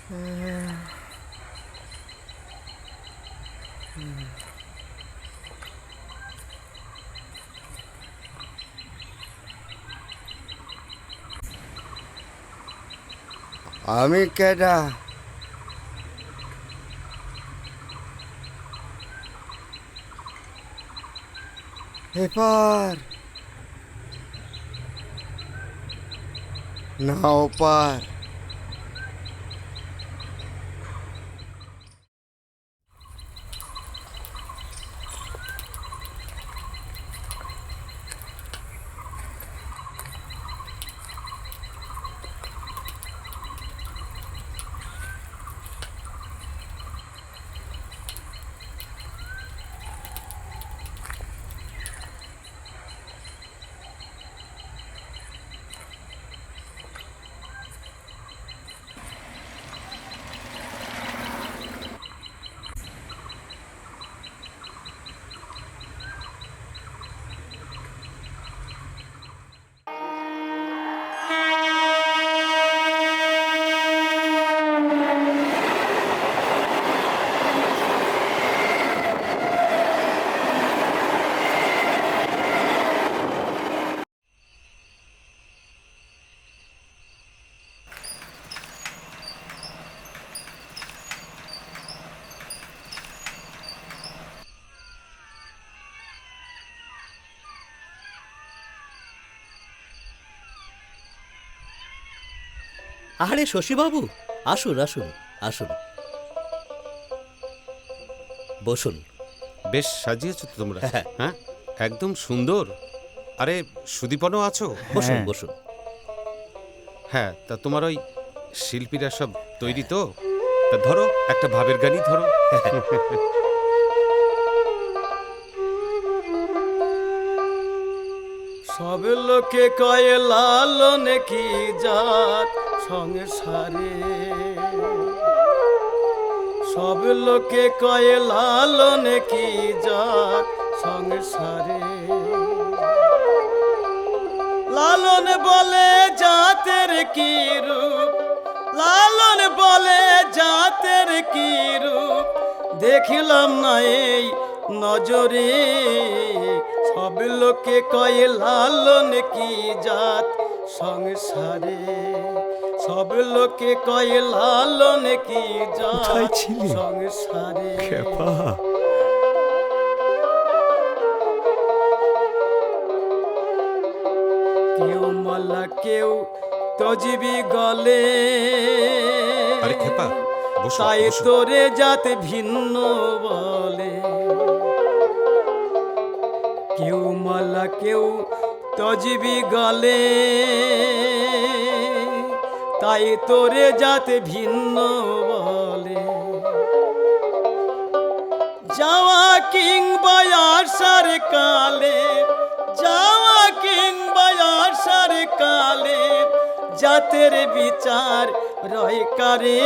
আমি কেডা? এপার না ওপার। আরে শশীবাবু, আসুন আসুন আসুন, বসুন। বেশ সাজিয়েছো তো তোমরা। হ্যাঁ। হ্যাঁ, একদম সুন্দর। আরে সুদীপনও আছো? বসুন বসুন। হ্যাঁ, তা তোমার ওই শিল্পীরা সব তৈরি তো? তা ধরো একটা ভাবের গানই ধরো। সব লোকে কয় লালন কি জাত সংসারে, সব লোকে কয় লালন কি জাত সংসারে। লালন বলে জাতের কি রূপ, লালন বলে জাতের কি রূপ, দেখিলাম না এই নজরে। সব লোকে কয় লালন কি জাত সংসারে, সব লোকে কয় লালন কি জাত সংসারে। কেউ মালা কেউ তজিবি গলে, আরে খেপা, বসো, তাই বসো। তোরে জাত ভিন্ন বলে। কেউ মালা কেউ তজিবি গলে, তাই তোরে জাত ভিন্ন বলে। যাওয়া কিংবা আসার কালে, যাওয়া কিংবা আসার কালে, জাতের বিচার রয় কারে।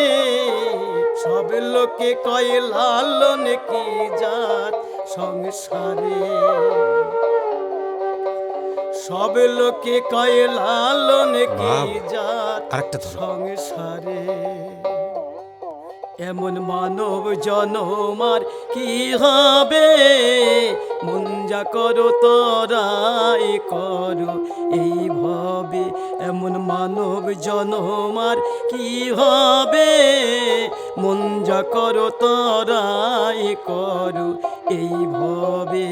সব লোকে কয় লালন কি জাত সংসারে, সব লোকে কয় লালন কি জাত আরেকটা ধরো। সংসারে। এমন মানব জনমার কি হবে, মন যা করো তরাই করো এই ভাবে। এমন মানব জনমার কি হবে, মন যা করো তরাই করো এই ভাবে।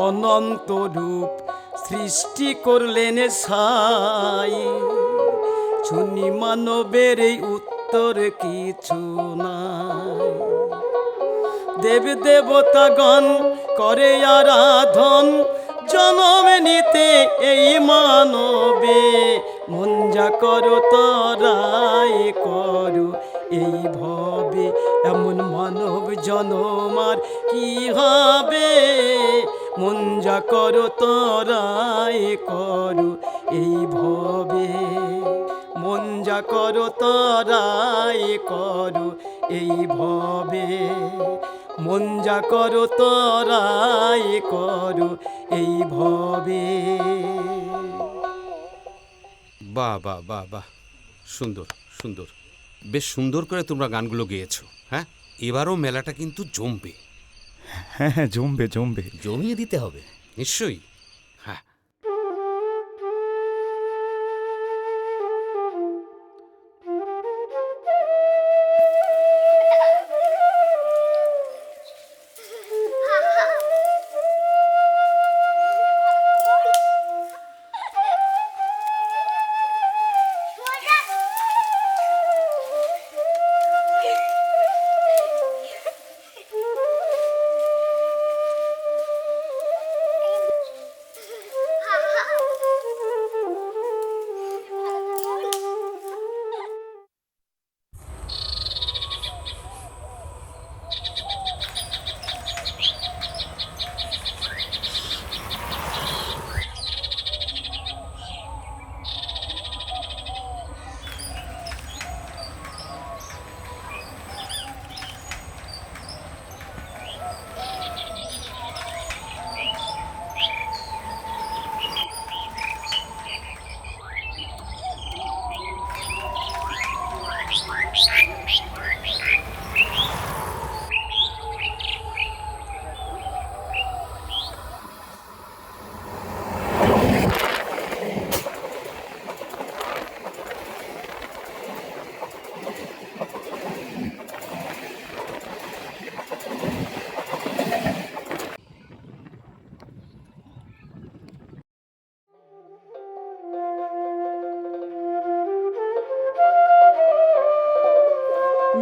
অনন্ত রূপ সৃষ্টি করলেন সাই, শুনি মানবের এই উত্তর কিছু নাই। দেব দেবতাগণ করে আরাধন, জনম নিতে এই মানবে। মন যা করো তরাই করো এই ভবে। এমন মানব জনমার কি হবে, মন যা করো তরাই করো এই ভবে। মন যা করো তরাই করো এই ভবে। মন যা করো তরাই করো এই ভবে। বাহ বাহ বাহ বাহ, সুন্দর সুন্দর, বেশ সুন্দর করে তোমরা গানগুলো গেয়েছো। হ্যাঁ, এবারও মেলাটা কিন্তু জমবে। হ্যাঁ হ্যাঁ, জমবে জমবে। জমিয়ে দিতে হবে। নিশ্চয়ই। হ্যাঁ,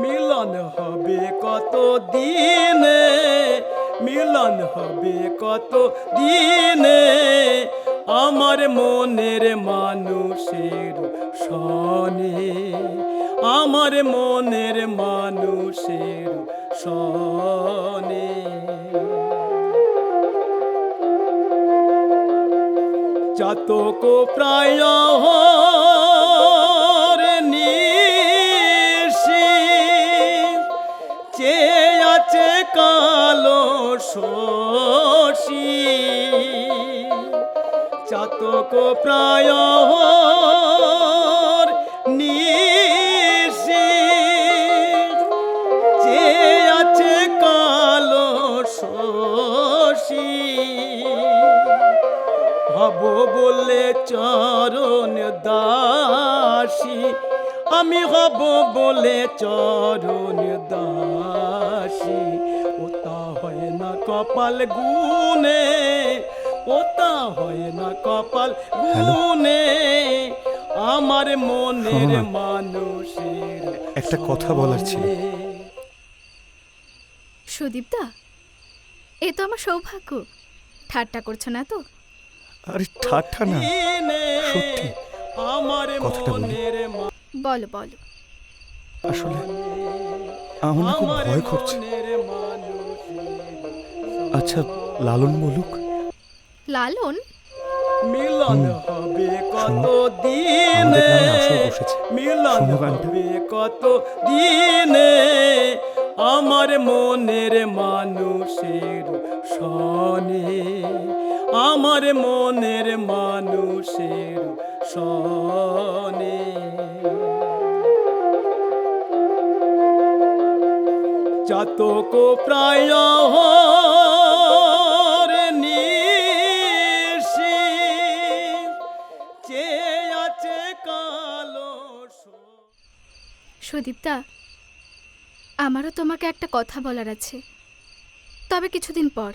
মিলন হবে কত দিনে, মিলন হবে কত দিনে, আমার মনের মানুষের সনে, আমার মনের মানুষের সনে। চাতক প্রায় নিশি চেয়ে আছে কালো শশী, চাতক প্রায় নিশি চেয়ে আছে কালো শশী, হব বলে চরণ দাসী, আমি হব বলে চরণ দাসী। ওটা হয় না কপাল গুনে, ওটা হয় না কপাল গুনে, আমার মনের শোনো না, মানুষের একটা কথা বলার ছিল। সুদীপদা, এ তো আমার সৌভাগ্য। ঠাট্টা করছো না তো? আরে ঠাট্টা না, সত্যি। আমার কথাটা বলি। বলো বলো। আসলে আমার না খুব ভয় করছে। আচ্ছা, লালন বলুক। লালন? মিলন হবে কত শোনো, দিনে, আমাদের গ্রামে আসর বসেছে। মিলন শোনো গানটা। হবে কত দিনে, আমার মনের মানুষের সনে, আমার মনের মানুষের সনে। চাতক প্রায় নিশি চেয়ে আছে কালো সুদীপদা, আমারও তোমাকে একটা কথা বলার আছে, তবে কিছুদিন পর।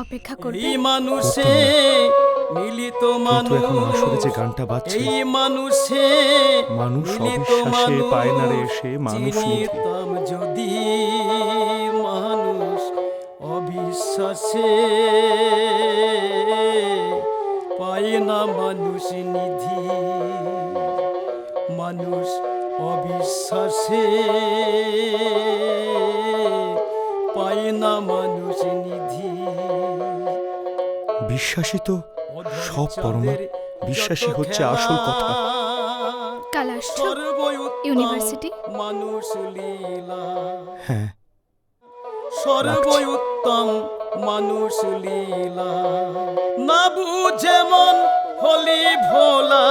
অপেক্ষা করবে? এই মানুষে মিলিত কিন্তু এখন আসরে মানুষ, যে গানটা বাজছে, এই মানুষে মানুষ মিলিত অবিশ্বাসে মানুষ, পায় না রে এসে মানুষ নিধি। চিনিতাম যদি মানুষ অবিশ্বাসে পায় না মানুষ নিধি, মানুষ অবিশ্বাসে পায় না মানুষ নিধি। বিশ্বাসী তো সব পরমা, বিশ্বাসী হচ্ছে আসল কথা। কাল আসছো ইউনিভার্সিটি? মানুষ লীলা, হ্যাঁ, সর্বোত্তম মানুষ লীলা। না বুঝে মন হলি ভোলা,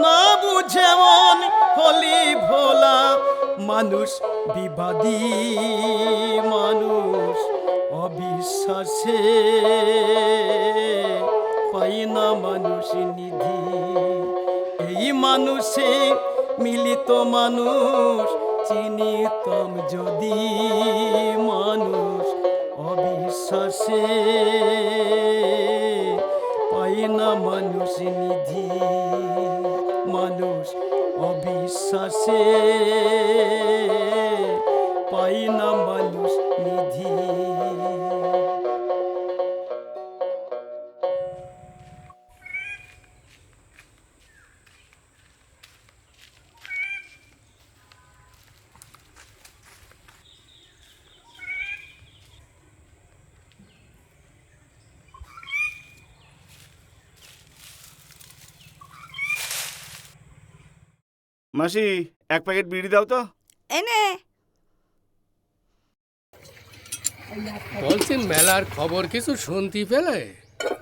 না বুঝে মন বলি ভোলা, মানুষ বিবাদী, মানুষ অবিশ্বাসে পাই না মানুষ নিধি। এই মানুষে মিলিত মানুষ চিনিতম যদি, মানুষ অবিশ্বাসে পাই না মানুষ নিধি, মানুষ অবিশ্বাসে পাই না মানুষ নিধি। মাসি, এক প্যাকেট বিড়ি দাও তো। এনে বলছেন মেলার খবর কিছু শুনতে পেলে?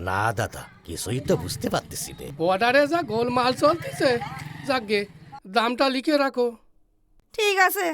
না দাদা, কিছুই তো বুঝতে পারতেছি না। বর্ডারে যা গোলমাল চলতেছে, যাকে দামটা লিখে রাখো। ঠিক আছে।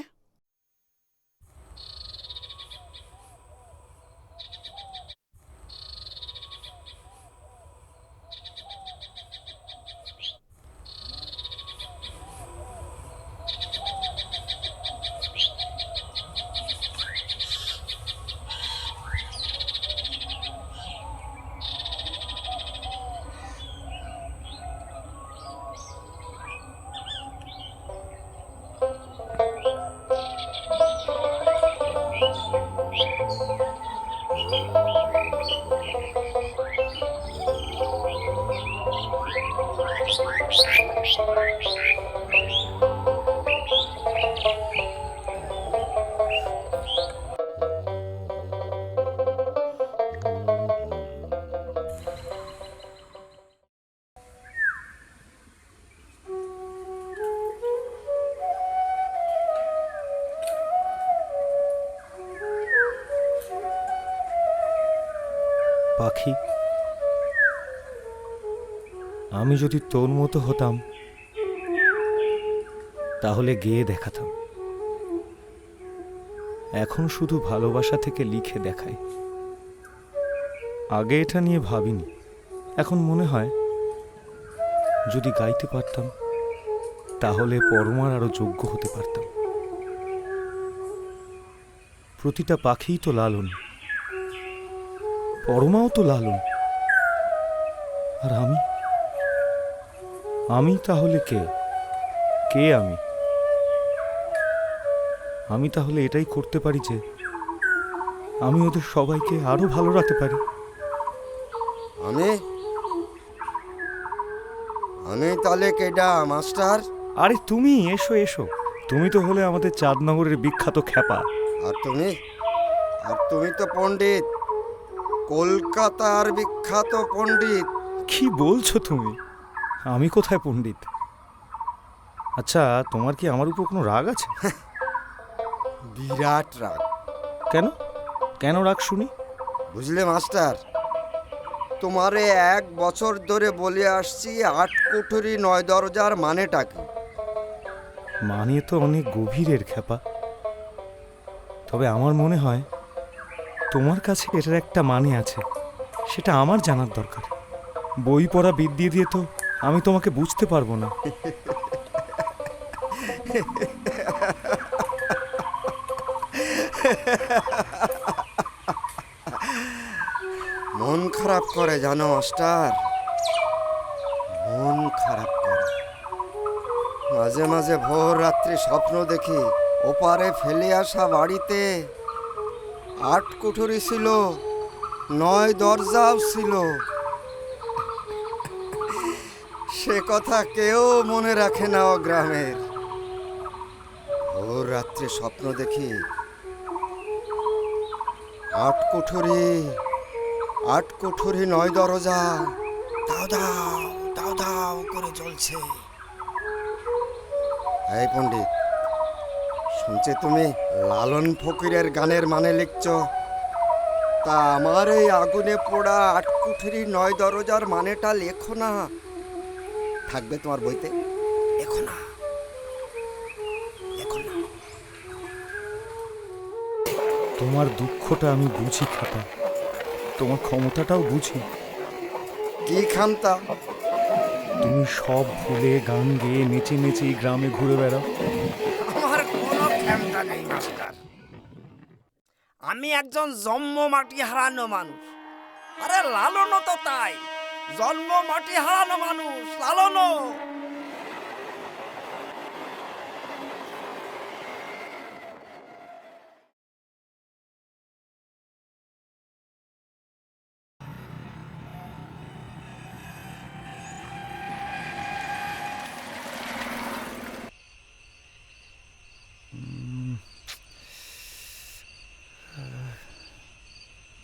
পাখি, আমি যদি তোর মতো হতাম তাহলে গেয়ে দেখাতাম। এখন শুধু ভালোবাসা থেকে লিখে দেখাই। আগে এটা নিয়ে ভাবিনি, এখন মনে হয় যদি গাইতে পারতাম তাহলে পরমার আরো যোগ্য হতে পারতাম। প্রতিটা পাখিই তো লালন, পরমাও তো লালন। আর আমি তাহলে কে? কে আমি? আমি তাহলে এটাই করতে পারি যে আমি ওদের সবাইকে আরো ভালো রাখতে পারি। আমি তাহলে কেডা মাস্টার? আরে তুমি এসো এসো, তুমি তো হলে আমাদের চাঁদনগরের বিখ্যাত খ্যাপা। আর তুমি তো পণ্ডিত, কলকাতার বিখ্যাত পণ্ডিত। কি বলছো তুমি? আমি কোথায় পণ্ডিত? আচ্ছা, তোমার কি আমার উপর কোনো রাগ আছে? বিরাট রাগ। কেন কেন রাগ শুনি? বুঝলে মাস্টার, তোমারে 1 বছর ধরে বলে আসছি 8 কুঠুরি 9 দরজার মানেটা কি। মানে তো অনেক গভীরের খ্যাপা। তবে আমার মনে হয় তোমার কাছে এটার একটা মানে আছে, সেটা আমার জানার দরকার। বই পড়া বিদ্যে দিয়ে তো আমি তোমাকে বুঝতে পারবো না। মন খারাপ করে জানো মাস্টার, মন খারাপ করে। মাঝে মাঝে ভোর রাত্রি স্বপ্ন দেখি ওপারে ফেলে আসা বাড়িতে 8 কুঠুরি ছিল, 9 দরজাও ছিল। সে কথা কেউ মনে রাখে না ও গ্রামের। ভোর রাত্রে স্বপ্ন দেখি 8 কুঠুরি 9 দরজা দাও দাও দাও দাও করে জ্বলছে। এই পণ্ডিত, শুনছে তুমি লালন ফকিরের গানের মানে লিখছ, তা আমার এই আগুনে পোড়া 8 কুঠুরি 9 দরজার মানেটা লেখো না। থাকবে তোমার বইতে, লেখো না। তোমার দুঃখটা আমি বুঝি খাতা, তোমার ক্ষমতাটাও বুঝি। কি খামতা? তুমি সব ভুলে গান গেয়ে নেচে নেচে এই গ্রামে ঘুরে বেড়াও। আমার কোনো ক্ষমতা নেই মাস্টার। আমি একজন জন্ম মাটি হারানো মানুষ। আরে লালনও তো তাই, জন্ম মাটি হারানো মানুষ, লালনও।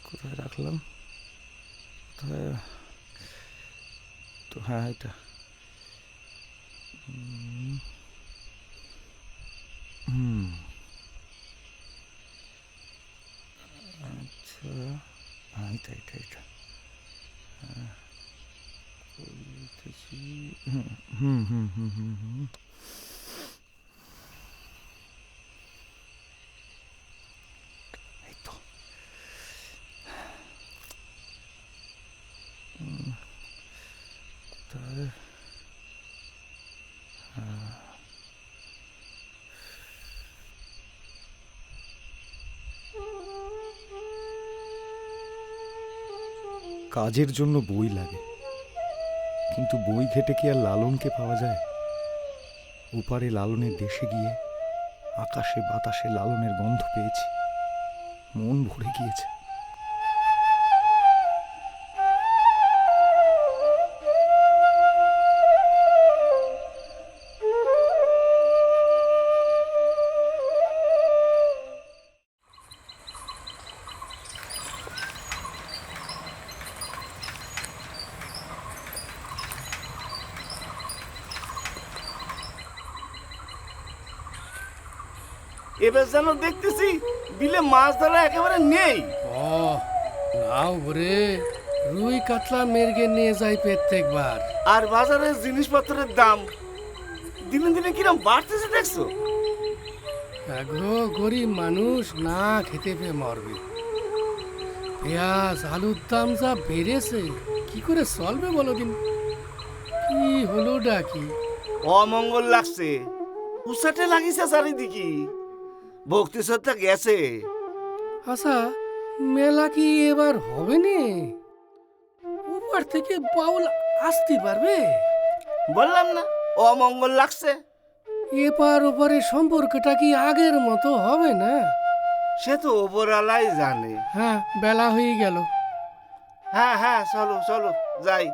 কোথায় রাখলাম? কোথায়? তো হ্যাঁ, এটা আচ্ছা, হ্যাঁ, এটা এটা এটা করতেছি। হুম হুম হুম হুম হুম হুম এই তো। কোথায়? কাজের জন্য বই লাগে, কিন্তু বই ঘেটে কি আর লালনকে পাওয়া যায়? ওপারে লালনের দেশে গিয়ে আকাশে বাতাসে লালনের গন্ধ পেয়েছি, মন ভরে গিয়েছে। এবার যেন দেখতেছি বিলে মাছ ধরা একেবারে নেই। ও নাও রে, রুই কাতলা মেরগে নিয়ে যাই প্রত্যেকবার। আর বাজারে জিনিসপত্রের দাম দিনে দিনে কিরম বাড়তেছে দেখছো? এগো গরিব মানুষ না খেতে পেয়ে মরবে। পেঁয়াজ আলুর দাম যা বেড়েছে, কি করে চলবে বলো দিন? কি হলো ডাকি? অমঙ্গল লাগছে, উসাটে লাগিছে চারিদিকে, ভক্তি শ্রদ্ধা গেছে। আচ্ছা, মেলা কি এবার হবে নে? উপর থেকে বাউল আসতে পারবে? বললাম না অমঙ্গল লাগছে। এপার ওপারের সম্পর্কটা কি আগের মতো হবে না? সে তো ওপরালাই জানে। হ্যাঁ, বেলা হয়ে গেল। হ্যাঁ হ্যাঁ, চলো চলো যাই।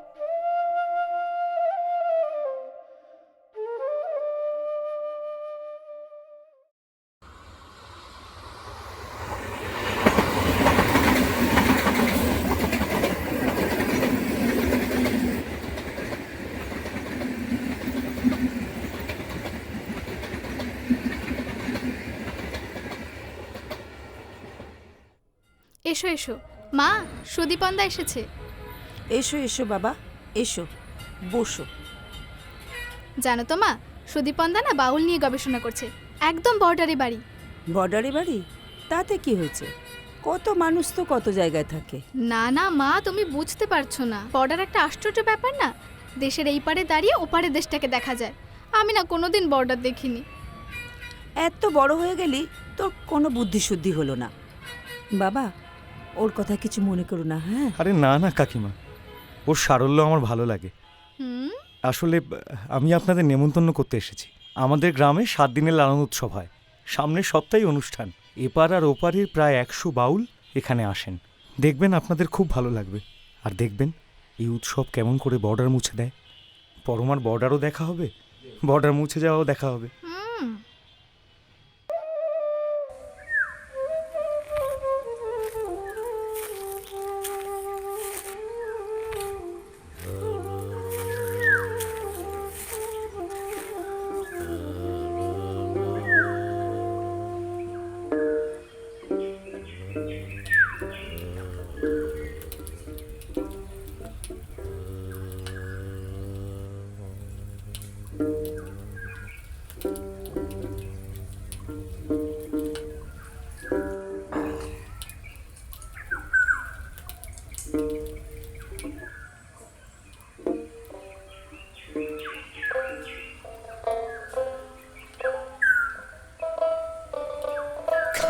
এসো এসো মা, সুদীপন্দা এসেছে। এসো এসো বাবা, এসো, বসো। জানো তো মা, সুদীপন্দা না বাউল নিয়ে গবেষণা করছে, একদম বর্ডারে বাড়ি। বর্ডারে বাড়ি? তাতে কি হয়েছে? কত মানুষ তো কত জায়গায় থাকে। না না মা, তুমি বুঝতে পারছো না, বর্ডার একটা আশ্চর্য ব্যাপার না। দেশের এই পারে দাঁড়িয়ে ওপারে দেশটাকে দেখা যায়। আমি না কোনোদিন বর্ডার দেখিনি। এত বড় হয়ে গেলি তোর কোনো বুদ্ধি শুদ্ধি হলো না। বাবা, ওর কথা কিছু মনে করো না, হ্যাঁ? আরে না না কাকিমা, ওর সারল্য আমার ভালো লাগে। হুম। আসলে আমি আপনাদের নেমন্তন্ন করতে এসেছি। আমাদের গ্রামে 7 দিনের লালন উৎসব হয়, সামনের সপ্তাহে অনুষ্ঠান। এপার আর ওপারের প্রায় 100 বাউল এখানে আসেন। দেখবেন আপনাদের খুব ভালো লাগবে। আর দেখবেন এই উৎসব কেমন করে বর্ডার মুছে দেয়। পরমার বর্ডারও দেখা হবে, বর্ডার মুছে যাওয়াও দেখা হবে। হুম।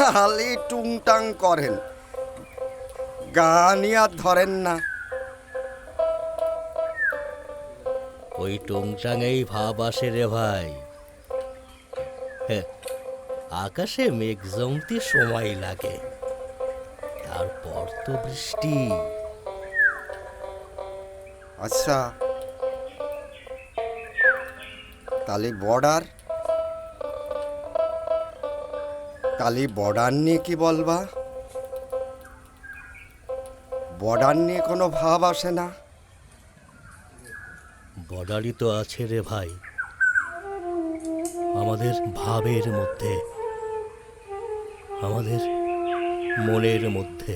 খালি টুংটাং করেন, গানই আর ধরেন না। ওই টুংটাঙেই ভাব আসে রে ভাই। হ্যাঁ, আকাশে মেঘ জমতে সময় লাগে, তারপর তো বৃষ্টি। আচ্ছা, তাহলে বর্ডার নিয়ে কি বলবা? বর্ডার নিয়ে কোনো ভাব আসে না? বর্ডারই তো আছে রে ভাই, আমাদের ভাবের মধ্যে, আমাদের মনের মধ্যে।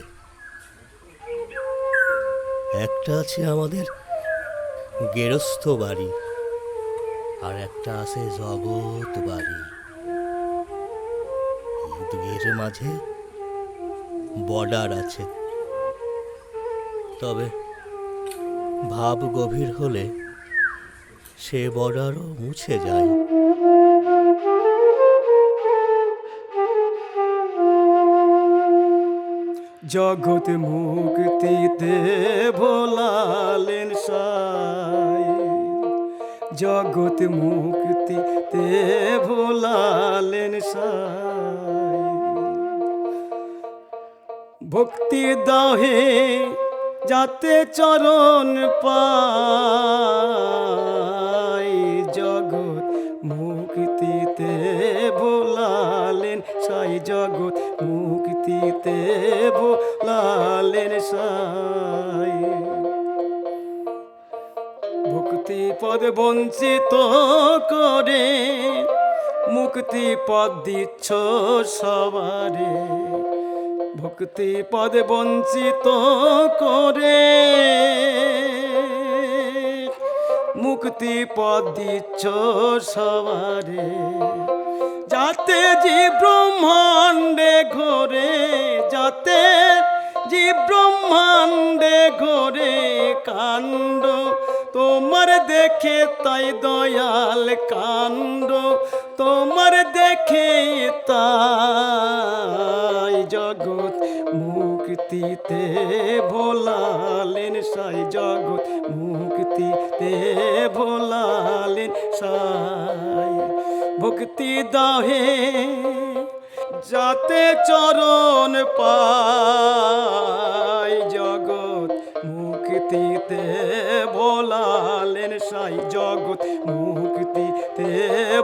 একটা আছে আমাদের গেরস্থ বাড়ি, আর একটা আছে জগৎ বাড়ি। এই দুয়ের মাঝে বর্ডার আছে। তবে ভাব গভীর হলে সে বর্ডারও মুছে যায়। জগৎ মুক্তিতে ভোলালেন সাই, জগৎ মুক্তিতে ভোলালেন সাই। ভক্তি দাহে যাতে চরণ পাই, জগৎ মুক্তিতে ভোলালেন সাই, জগৎ মুক্তিতে ভোলালেন সাই। ভক্তি পদ বঞ্চিত করে মুক্তি পদ দিচ্ছ সবারে, ভক্তি পদ বঞ্চিত করে মুক্তি পদ দিচ্ছ সবারে। যাতে জীব ব্রহ্মাণ্ডে ঘোরে, যাতে জীব ব্রহ্মাণ্ডে ঘোরে কাণ্ড তোমার দেখে, তাই দয়াল কাণ্ড তোমার দেখে তাই। জগৎ মুক্তিতে ভোলালেন সাই, জগৎ মুক্তিতে ভোলালেন সাই। ভক্তি দাহে যাতে চরণ পাই, জগৎ মুক্তিতে ভোলালেন সাই, জগৎ মুক্তিতে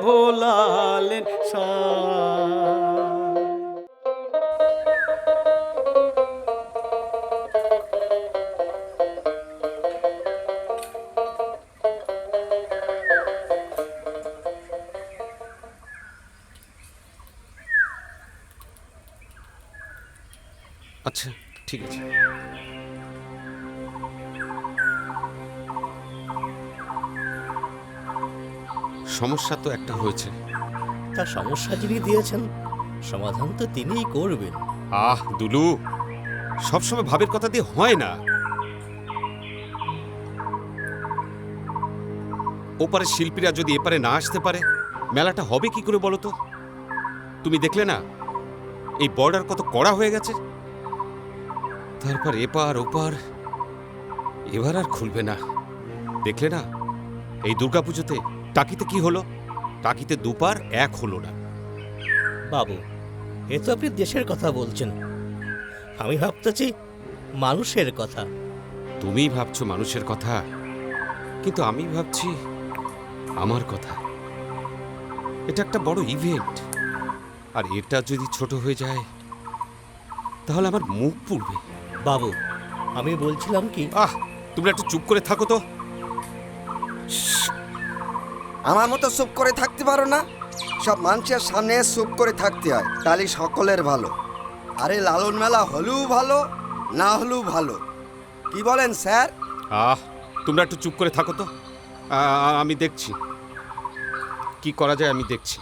ভোলালেন সাই। আচ্ছা, ঠিক আছে। সমস্যা তো একটা হয়েছে। তা সমস্যা যিনি দিয়েছেন, সমাধান তো তিনিই করবেন। আহ দুলু, সবসময় ভাবের কথা দিয়ে হয় না। ওপারে শিল্পীরা যদি এপারে না আসতে পারে, মেলাটা হবে কি করে বলো তো? তুমি দেখলে না এই বর্ডার কত কড়া হয়ে গেছে? তারপর এপার ওপার, এবার আর খুলবে না। দেখলে না এই দুর্গাপুজোতে টাকিতে কি হলো? টাকিতে দুপার এক হলো না। বাবু, এ তো আপনি দেশের কথা বলছেন, আমি ভাবতেছি মানুষের কথা। তুমি ভাবছো মানুষের কথা, কিন্তু আমি ভাবছি আমার কথা। এটা একটা বড় ইভেন্ট, আর এটা যদি ছোট হয়ে যায় তাহলে আমার মুখ পুড়বে। বাবু, আমি বলছিলাম কি, তুমি একটু চুপ করে থাকো তো। আমার মতো চুপ করে থাকতে পারো না? সব মানুষের সামনে চুপ করে থাকতে হয়, তাহলে সকলের ভালো। আরে লালন মেলা হলেও ভালো, না হলেও ভালো। কি বলেন স্যার? তোমরা একটু চুপ করে থাকো তো। আমি দেখছি কি করা যায়, আমি দেখছি।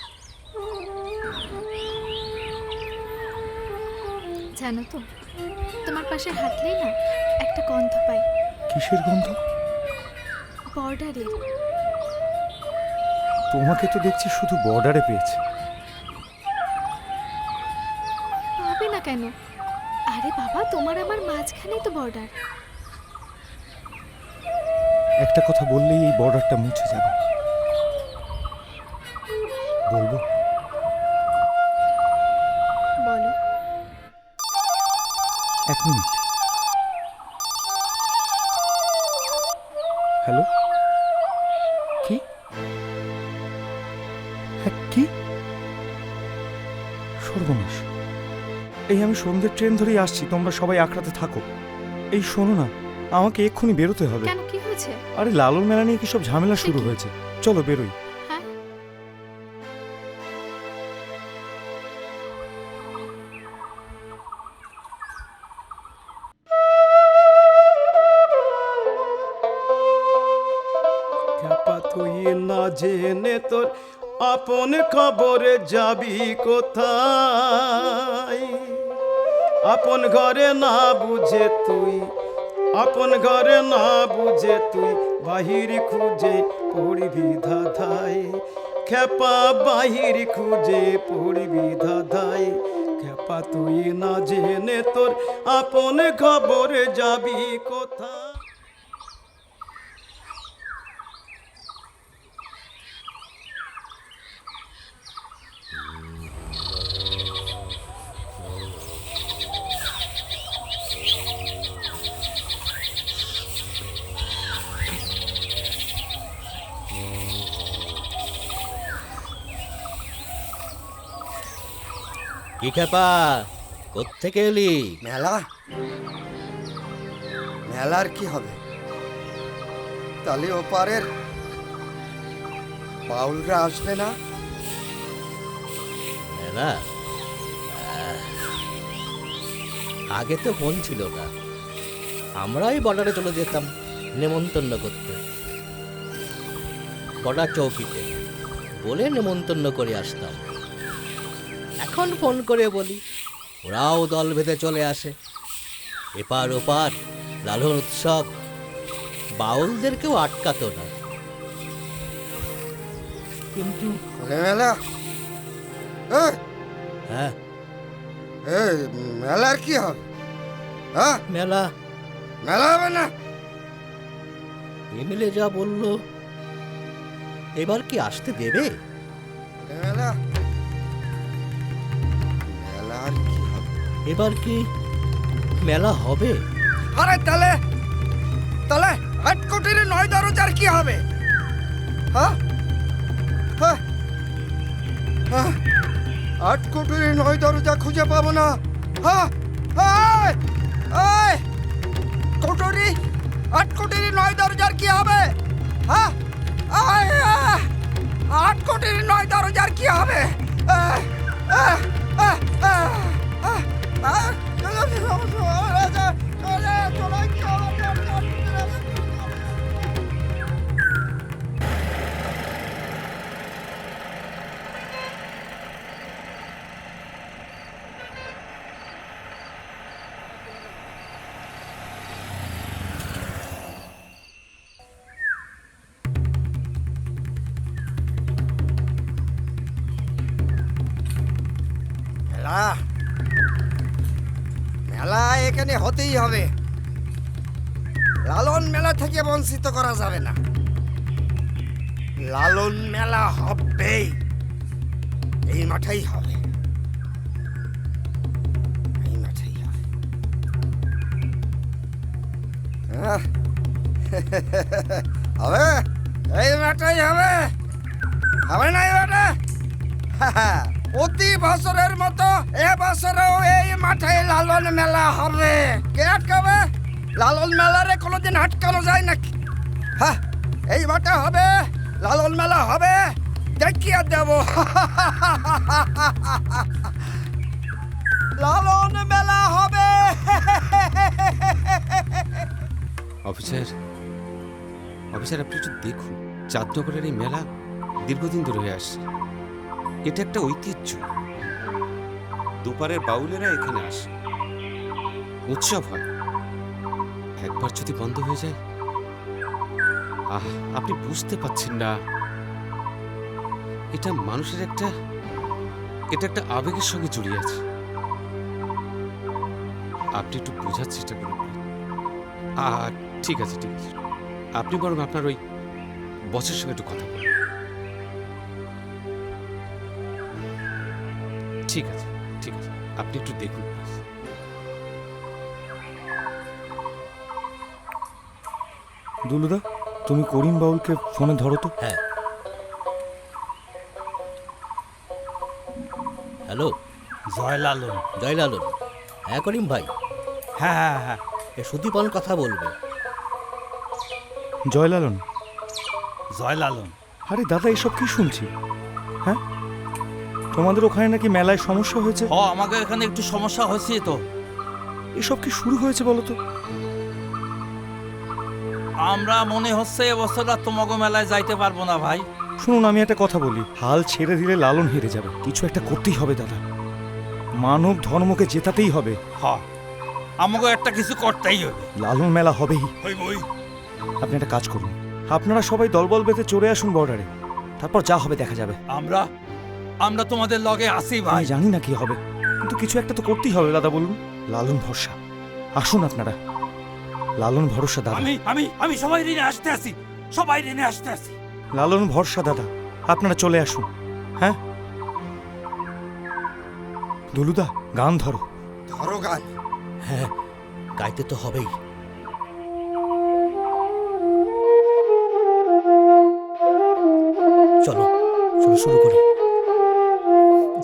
জানো তো, তোমার পাশে হাঁটলেই না একটা গন্ধ পাই। কিসের গন্ধ? বর্ডারের। তোমাকে তো দেখছি শুধু বর্ডারে পেয়েছে। কেন? আরে বাবা, তোমার আমার মাঝখানেই তো বর্ডার। একটা কথা বললেই এই বর্ডারটা মুছে যাবে। বলবো? বলো। 1 মিনিট। হ্যালো, কি? হ্যাঁ, কি? সর্বনাশ! এই আমি সন্ধ্যের ট্রেন ধরেই আসছি, তোমরা সবাই আঁকড়াতে থাকো। এই শোনো না, আমাকে এক্ষুনি বেরোতে হবে। কেন, কি হয়েছে? আরে লালন মেলা নিয়ে কি সব ঝামেলা শুরু সে কি? হয়েছে, চলো বেরোই। হ্যাঁ, খ্যাপা তুই না জেনে তোর আপন খবরে যাবি কোথায়? আপন ঘরে না বুঝে তুই, আপন ঘরে না বুঝে তুই বাহির খুঁজে পড়বি ধাঁধায়। খ্যাপা বাহির খুঁজে পড়বি ধাঁধায়। খ্যাপা তুই না জেনে তোর আপন খবরে যাবি কোথায়? কি খেপা, কোত্থেকে এলি? মেলা? মেলার কি হবে? তাহলে ওপারের বাউলরা আসবে না? মেলা? আগে তো ফোন ছিল না, আমরাই বর্ডারে চলে যেতাম নেমন্তন্ন করতে। বর্ডার চৌকিতে বলে নেমন্তন্ন করে আসতাম। এখন ফোন করে বলি, ওরাও দল বেঁধে চলে আসে। এপার ওপার লালন উৎসব, বাউলদেরকেও আটকাতো না। কিন্তু ওরে মেলা? হ্যাঁ, মেলার কি হবে? হ্যাঁ, মেলা মেলা হবে না? এমএলএ যা বলল, এবার কি আসতে দেবে? ওরে মেলা? মেলার কি হবে? এবার কি মেলা হবে? আরে তাহলে তাহলে 8 কোটির 9 দরজার কি হবে? হ্যাঁ, হ্যাঁ, হ্যাঁ, 8 কোটির 9 দরজা খুঁজে পাবো না। হ্যাঁ, এই, এই, কোটরি 8 কোটির 9 দরজার কি হবে? হ্যাঁ, 8 কোটির 9 দরজার কি হবে? মেলা, মেলা এখানে হতেই হবে। লালন মেলা থেকে বঞ্চিত করা যাবে না। লালন মেলা হবেই, এই মাঠেই হবে, এই মাঠেই হবে। হবে, এই মাঠেই হবে, হবে না এই মাঠে? প্রতি বছরের মতো এবছরেও এই মাঠে লালন মেলা হবে। কে আটকাবে? লালন মেলারে কোনোদিন আটকানো যায় নাকি? হ্যাঁ, এই মাঠে হবে, লালন মেলা হবে, দেখিয়ে দেব। লালন মেলা হবে। অফিসার, অফিসার আপনি একটু দেখুন, চাঁদনগরের এই মেলা দীর্ঘদিন ধরে হয়ে আসছে। এটা একটা ঐতিহ্য। দুপারের বাউলেরা এখানে আসে, উৎসব হয়। একবার যদি বন্ধ হয়ে যায়, আপনি বুঝতে পারছেন না, এটা মানুষের একটা, এটা একটা আবেগের সঙ্গে জড়িয়ে আছে। আপনি একটু বোঝার চেষ্টা করুন। ঠিক আছে ঠিক আছে, আপনি বরং আপনার ওই বসের সঙ্গে একটু কথা বলুন। ঠিক আছে ঠিক আছে, আপনি একটু দেখুন প্লিজ। দুলুদা, তুমি করিম বাউলকে ফোনে ধরো তো। হ্যাঁ। হ্যালো, জয় লালন। জয় লালন। হ্যাঁ করিম ভাই, হ্যাঁ হ্যাঁ হ্যাঁ, এ সুদীপন কথা বলবে। জয়লালন। জয় লালন। আরে দাদা, এসব কি শুনছি? হ্যাঁ, তোমাদের ওখানে নাকি মেলায় সমস্যা হয়েছে? আমাকে এখানে একটু সমস্যা হয়েছে তো। এসব কি শুরু হয়েছে বলো তো? আমরা মনে হচ্ছে এবছর আর তোমাকে মেলায় যাইতে পারবো না ভাই। শুনুন, আমি একটা কথা বলি, হাল ছেড়ে দিলে লালন হেরে যাবে। কিছু একটা করতেই হবে দাদা, মানব ধর্মকে জেতাতেই হবে। আমাকে একটা কিছু করতেই হবে। লালন মেলা হবেই। আপনি একটা কাজ করুন, আপনারা সবাই দলবল বেঁধে চড়ে আসুন বর্ডারে, তারপর যা হবে দেখা যাবে। আমরা তোমাদের লগে আছি আমি ভাই। জানি না কি হবে, কিন্তু কিছু একটা তো করতেই হবে দাদা। বলুন, লালন ভরসা। আসুন আপনারা, লালন ভরসা দাদা। আমি সবাই ঋণে আসতে আছি, সবাই ঋণে আসতে আছি। লালন ভরসা দাদা, আপনারা চলে আসুন। হ্যাঁ দুলুদা, গান ধরো। ধরো গান। হ্যাঁ, গাইতে তো হবেই। চলো চলো শুরু করি।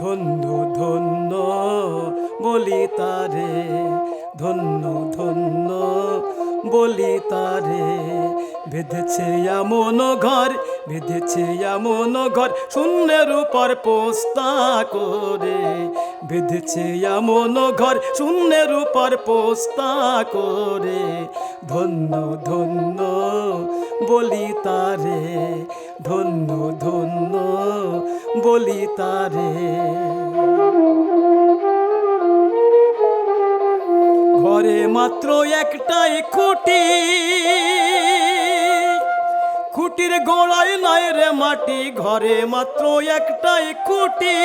ধন্য ধন্য বলি তারে, ধন্য ধন্য বলি তারে, বেঁধেছে এমন ঘর, বেঁধেছে এমন ঘর শূন্যের উপর পোস্তা করে, বেঁধেছে এমন ঘর শূন্যের উপর পোস্তা করে, ধন্য ধন্য বলি তারে, ধন্য ধন্য বলি তারে। ঘরে মাত্র একটাই খুঁটি, খুঁটির গোড়ায় নাই রে মাটি, ঘরে মাত্র একটাই খুঁটি,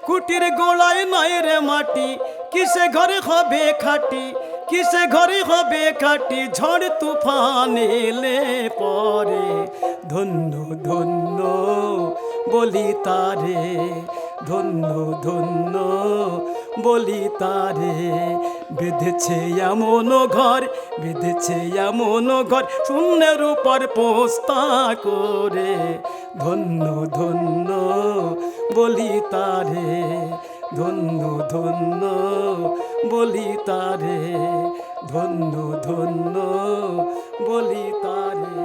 খুঁটির গোড়ায় নাই রে মাটি, কিসে ঘরে হবে খাটি, কিসে ঘরে হবে খাটি, ঝড় তুফান এলে পরে, ধন্য ধন্য বলি তারে, ধন্য ধন্য বলি তারে, বেঁধেছে এমন ঘর, বেঁধেছে এমন ঘর শূন্যের উপর পোস্তা করে, ধন্য ধন্য বলি তারে, ধন্য ধন্য বলি তারে, ধন্য ধন্য বলি তারে।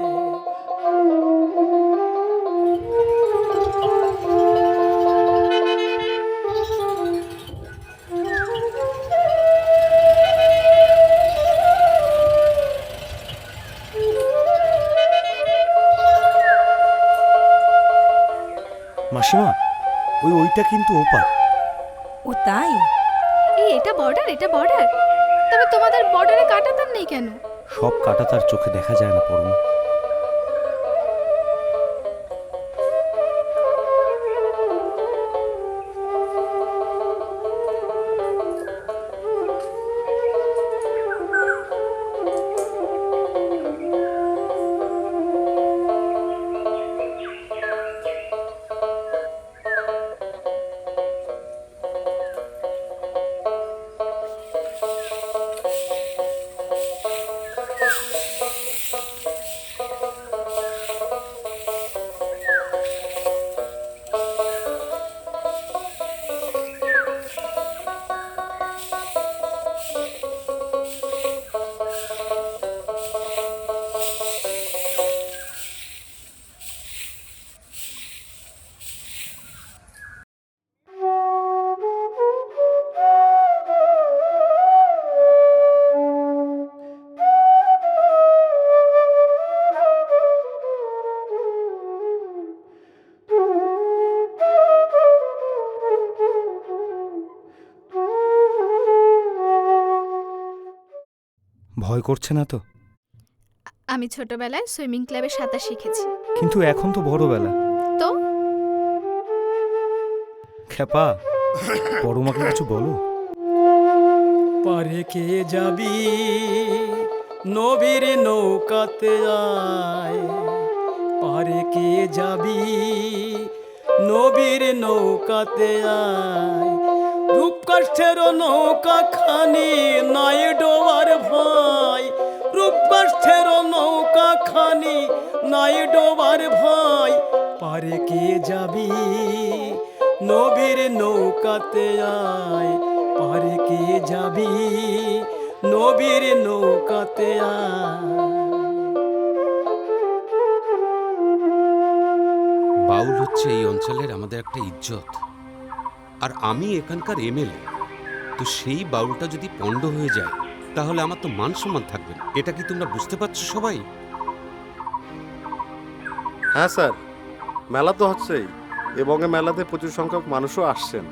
মাসিমা, ওইটা কিন্তু ওপার। ও তাই? এটা বর্ডার, এটা বর্ডার। তবে তোমাদের বর্ডারে কাঁটাতার নেই কেন? সব কাটা তার চোখে দেখা যায় না পরম। ভয় করছে না তো? আমি ছোটবেলায় সুইমিং ক্লাবে সাঁতার শিখেছি। কিন্তু এখন তো বড়বেলা। তো খেপা, বড় মাকে কিছু বলো। পারে কে যাবি নবীর নৌকাতে আয়, পারে কে যাবি নবীর নৌকাতে আয়। রূপকাষ্ঠের নৌকা খানি নাই ডোবার ভাই, রূপকাষ্ঠের নৌকা খানি নাই ডোবার ভাই, পারে কে যাবি নবীর নৌকাতে আয়, পারে কে যাবি নবীর নৌকাতে আয়। বাউল হচ্ছে এই অঞ্চলের আমাদের একটা ইজ্জত, আর আমি এখানকার এমএলএ। তো সেই বাউলটা যদি পণ্ড হয়ে যায় তাহলে আমার তো মান সম্মান থাকবে না। এটা কি তোমরা বুঝতে পারছো সবাই? হ্যাঁ স্যার, মেলা তো হচ্ছেই এবং এই মেলাতে প্রচুর সংখ্যক মানুষও আসছেন।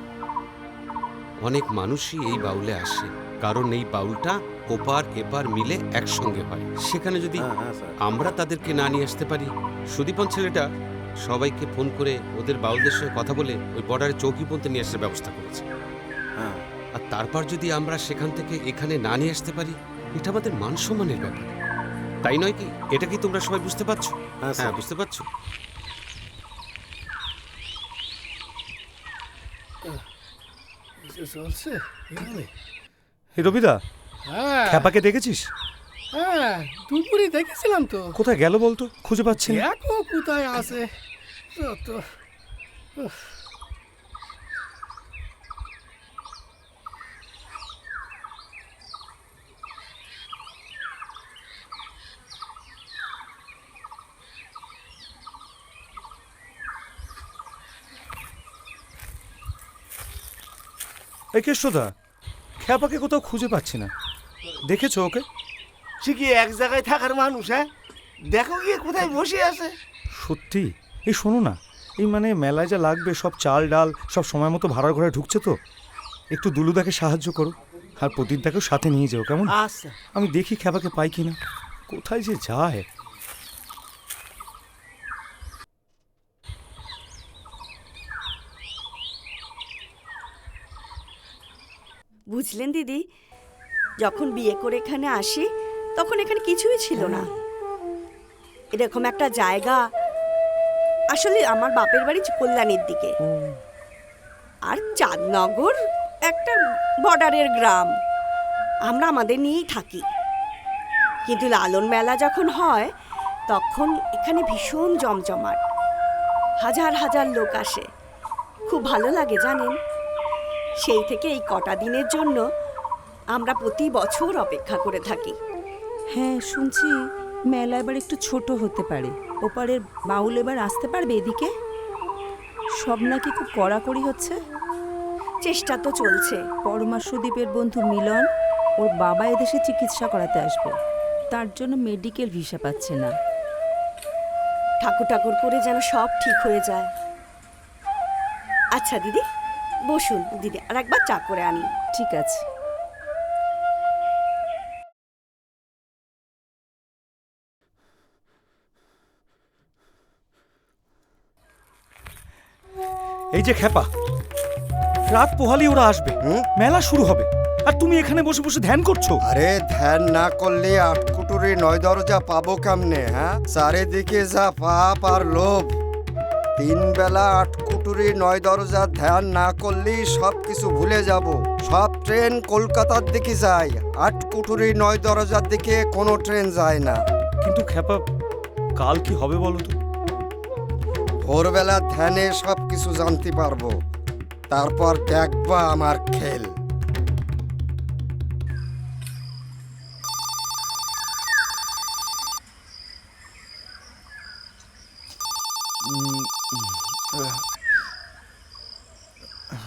অনেক মানুষই এই বাউলে আসে, কারণ এই বাউলটা ওপার এপার মিলে একসঙ্গে হয়। সেখানে যদি হ্যাঁ স্যার। আমরা তাদেরকে না নিয়ে আসতে পারি, সুদীপন ছেলেটা সবাইকে ফোন করে ওদের বাউলদের সঙ্গে কথা বলে ওই বর্ডারে চৌকি পর্যন্ত নিয়ে আসার ব্যবস্থা করেছে। হ্যাঁ, আর তারপর যদি আমরা সেখান থেকে এখানে না নিয়ে আসতে পারি, এটা আমাদের মান সম্মানের ব্যাপার, তাই নয় কি? এটা কি তোমরা সবাই বুঝতে পারছো? হ্যাঁ স্যার। হ্যাঁ, বুঝতে পারছো। চলছে এভাবে? হে রবিদা, হ্যাঁ খ্যাপাকে দেখেছিস? হ্যাঁ, দুপুরে দেখেছিলাম তো। কোথায় গেল বলতো, খুঁজে পাচ্ছি না। দেখো কোথায় আছে তো। এই কেষ্টদা, খ্যাপাকে কোথাও খুঁজে পাচ্ছি না। দেখেছো ওকে? সে কি এক জায়গায় থাকার মানুষ? হ্যাঁ, দেখো গিয়ে কোথায় বসে আছে। সত্যি? এই শোনো না, এই মানে মেলায় যা লাগবে সব চাল ডাল সব সময় মতো ভাড়ার ঘরে ঢুকছে তো, একটু দুলুদাকে সাহায্য করো, আর প্রতিদিনটাকেও সাথে নিয়ে যাও, কেমন? আচ্ছা। আমি দেখি খ্যাপাকে পাই কিনা, কোথায় যে যায়। বুঝলেন দিদি, যখন বিয়ে করে এখানে আসি তখন এখানে কিছুই ছিল না। এরকম একটা জায়গা আসলে আমার বাপের বাড়ি কল্যাণীর দিকে, আর চাঁদনগর একটা বর্ডারের গ্রাম। আমরা আমাদের নিয়েই থাকি, কিন্তু লালন মেলা যখন হয় তখন এখানে ভীষণ জমজমাট, হাজার হাজার লোক আসে, খুব ভালো লাগে জানেন। সেই থেকে এই কটা দিনের জন্য আমরা প্রতি বছর অপেক্ষা করে থাকি। হ্যাঁ, শুনছি মেলা এবার একটু ছোট হতে পারে, ওপারের বাউল এবার আসতে পারবে এদিকে। সব নাকি খুব কড়াকড়ি হচ্ছে। চেষ্টা তো চলছে। পরমা সুদীপের বন্ধু মিলন, ওর বাবা এদেশে চিকিৎসা করাতে আসবে, তার জন্য মেডিকেল ভিসা পাচ্ছে না। ঠাকুর ঠাকুর করে যেন সব ঠিক হয়ে যায়। আচ্ছা দিদি, বসুন দিদি, আর একবার চা করে আনি। ঠিক আছে। এই যে খ্যাপা, রাত পোহালি ওরা আসবে, মেলা শুরু হবে, আর তুমি এখানে বসে বসে ধ্যান করছো। আরে ধ্যান না করলে আটকুটুরি নয় দরজা পাবো কেমনে? হ্যাঁ, চারিদিকে যা পাপ আর লোভ, তিন বেলা আটকুটুরি নয় দরজা ধ্যান না করলেই সব কিছু ভুলে যাব। সব ট্রেন কলকাতার দিকে যায়, আটকুটুরি নয় দরজার দিকে কোনো ট্রেন যায় না। কিন্তু খ্যাপা, কাল কি হবে বলো তো? ভোরবেলা ধ্যানে সব কিছু জানতে পারবো, তারপর দেখবা আমার খেল।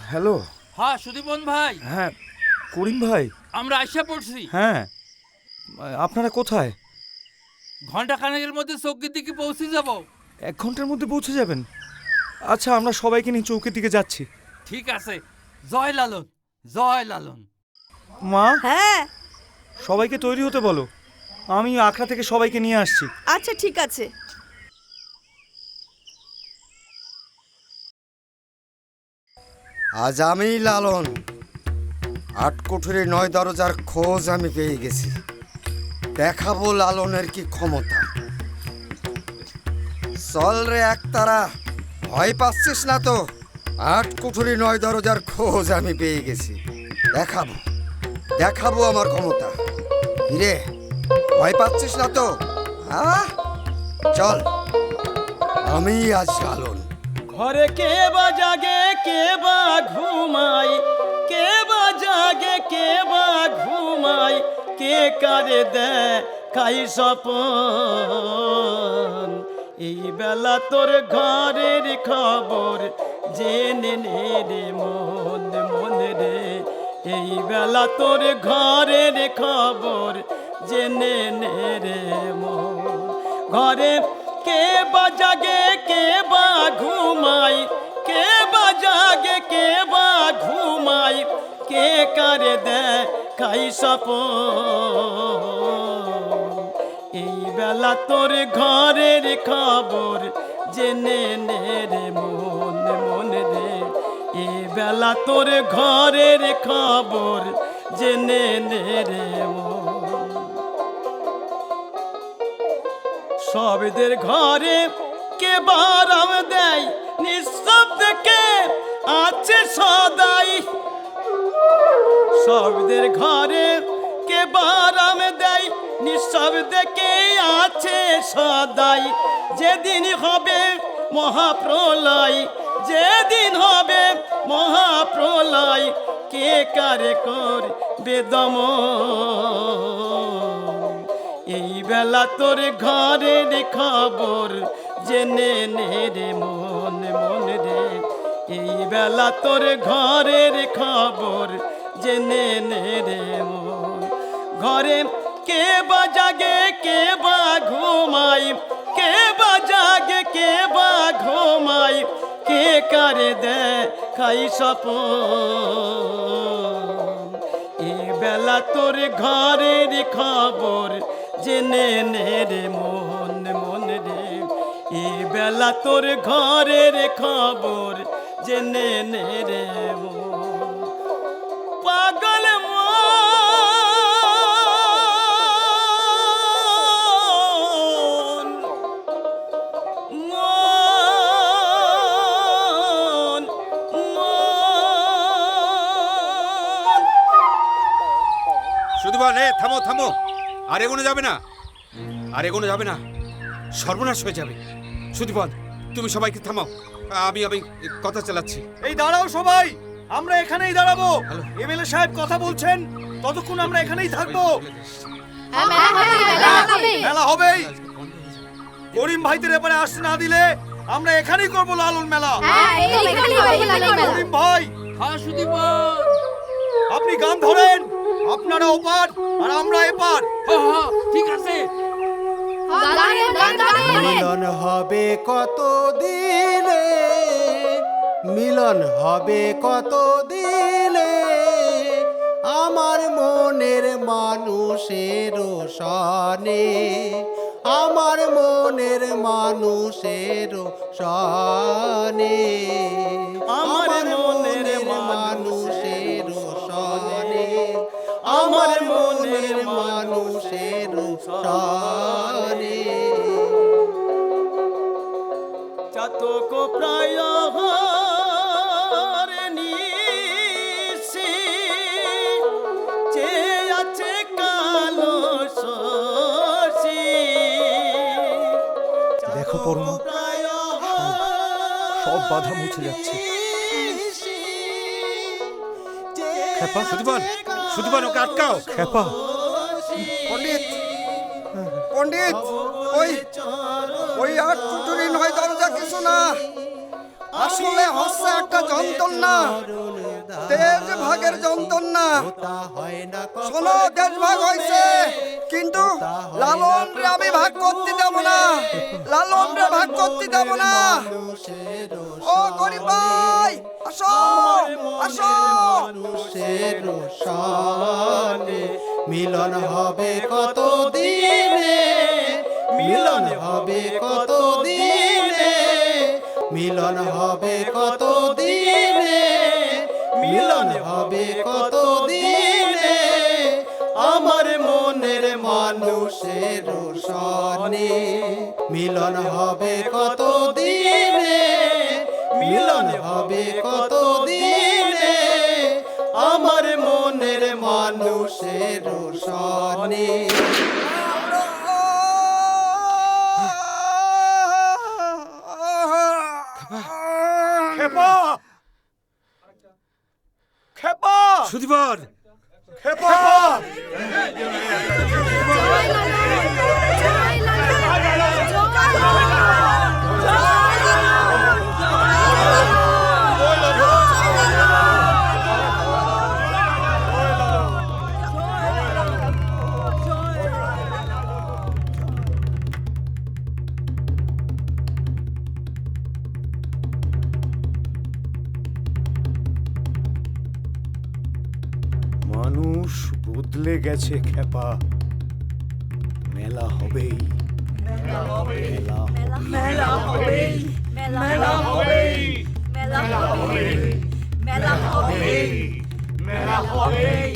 হ্যালো। হ্যাঁ সুদীপন ভাই, হ্যাঁ করিম ভাই। আমরা আইসা পড়ছি। হ্যাঁ, আপনারা কোথায়? ঘন্টা খানেকের মধ্যে চৌকির দিকে পৌঁছে যাব। 1 ঘন্টার মধ্যে পৌঁছে যাবেন? আচ্ছা, আমরা সবাইকে নিয়ে চৌকির দিকে যাচ্ছি। ঠিক আছে। জয় লালন, জয় লালন। মা, হ্যাঁ সবাইকে তৈরি হতে বলো, আমি আখড়া থেকে সবাইকে নিয়ে আসছি। আচ্ছা ঠিক আছে। আজ আমি লালন, আটকুঠুরি 9 দরজার খোঁজ আমি পেয়ে গেছি। দেখাবো লালনের কি ক্ষমতা। চল রে একতারা, ভয় পাচ্ছিস না তো? আটকুঠুরি 9 দরজার খোঁজ আমি পেয়ে গেছি। দেখাবো দেখাবো আমার ক্ষমতা। হিরে, ভয় পাচ্ছিস না তো? চল, আমি আজ লালন। ঘরে কে বা জাগে কে বা ঘুমাই, কে বা জাগে কে বা ঘুমাই, কে কারে দেখাই স্বপন। এই বেলা তোর ঘরের খবর জেনে নে রে মন মন রে। এই বেলা তোর ঘরের খবর জেনে নে রে মন। ঘরে কে বা জাগে কে বা ঘুমাই, কে বা জাগে কে বা ঘুমাই, কে কারে দেখাই স্বপন। এই বেলা তোর ঘরের খবর জেনে নে রে মন মন রে। এই বেলা তোর ঘরের খবর জেনে নে রে মন। সবদের ঘরে কে বারাম দেয়, নিঃশব্দে কে আছে সদাই। সবদের ঘরে কে বারাম দেয়, নিঃশব্দে কে আছে সদাই। যেদিন হবে মহাপ্রলয়, যেদিন হবে মহাপ্রলয়, কে কারে করবে দমন। এই বেলা তোর ঘরের খবর জেনে নে রে মন মন রে। এই বেলা তোর ঘরের খবর জেনে নে রে মন। ঘরে কে বা জাগে কে বা ঘুমাই, কে বা জাগে কে বা ঘুমাই, কে কারে দেখাই স্বপন। এই বেলা তোর ঘরের খবর জেনে নে রে মন মন রে। এই বেলা তোর ঘরের খবর জেনে নে রে মন। পাগল মন মন মন। সুধীবন, থামো থামো, আর এগোনো যাবে না, আর এগোনো যাবে না, সর্বনাশ হয়ে যাবে। সুধীবন, তুমি সবাইকে থামাও, আমি কথা চালাচ্ছি। এই দাঁড়াও সবাই, আমরা এখানেই দাঁড়াবো। এমএলএ সাহেব কথা বলছেন, ততক্ষণ আমরা এখানেই থাকবো। মেলা হবেই। করিম ভাইদের এবারে আসতে না দিলে আমরা এখানেই করবো লালন মেলা। করিম ভাই, হ্যাঁ সুদীপ, আপনি গান ধরেন, আপনারা ওপার আর আমরা এপার। হ্যাঁ ঠিক আছে। মিলন হবে কত দিলে, মিলন হবে কত দিলে, আমার মনের মানুষের সনে, আমার মনের মানুষের সনে, আমার মনের মানুষের সনে, আমার মনের মানুষের সনে। চাতক প্রায় নিশি, যে আছে কালো শশী। দেখো পরমা, সব বাধা মুছে যাচ্ছে। খেপা, সুধীবন, সুধীবন, ওকে আটকাও। খেপা, পণ্ডিত, পণ্ডিত, ওই ওই আটকুঠুরি 9 দরজা কিছু না, আসলে হচ্ছে একটা যন্ত্রণা, দেশ ভাগের যন্ত্রণা। শোনো, দেশ ভাগ হয়েছে, কিন্তু লালন রে আমি ভাগ করতে দেব না, লালন রে ভাগ করতে দেব না। ও গরিব ভাই, আসো আসো। মিলন হবে কত দিনে, মিলন হবে কত দিনে, মিলন হবে কত দিনে, মিলন হবে কত দিনে। মানুষের সনে মিলন হবে কত দিনে, মিলন হবে কত দিনে আমার মনের মানুষের সনে। সুদীপার মানুষ বদলে গেছে খেপা, মেলা হবেই, মেলা হবেই, মেলা হবেই, মেলা হবেই, মেলা হবেই, মেলা হবেই, মেলা হবেই,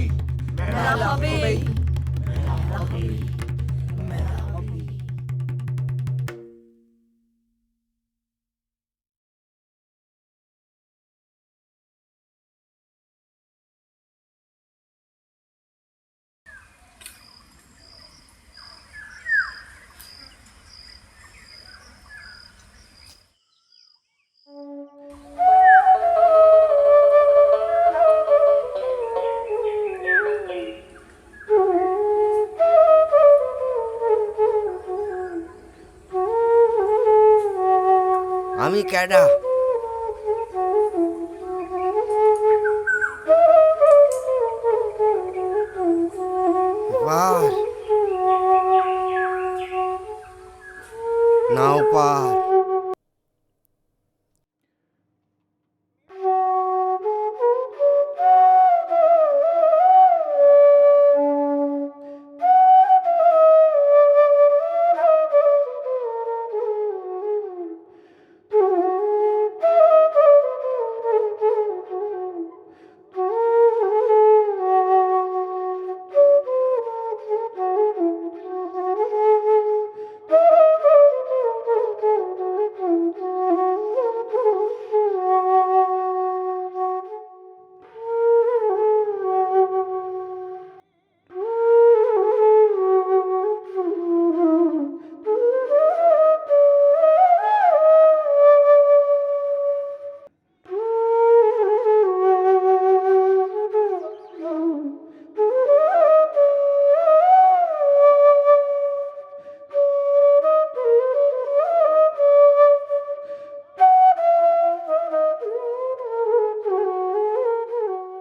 মেলা হবেই। আমি ক্যাডা? পার নাও পার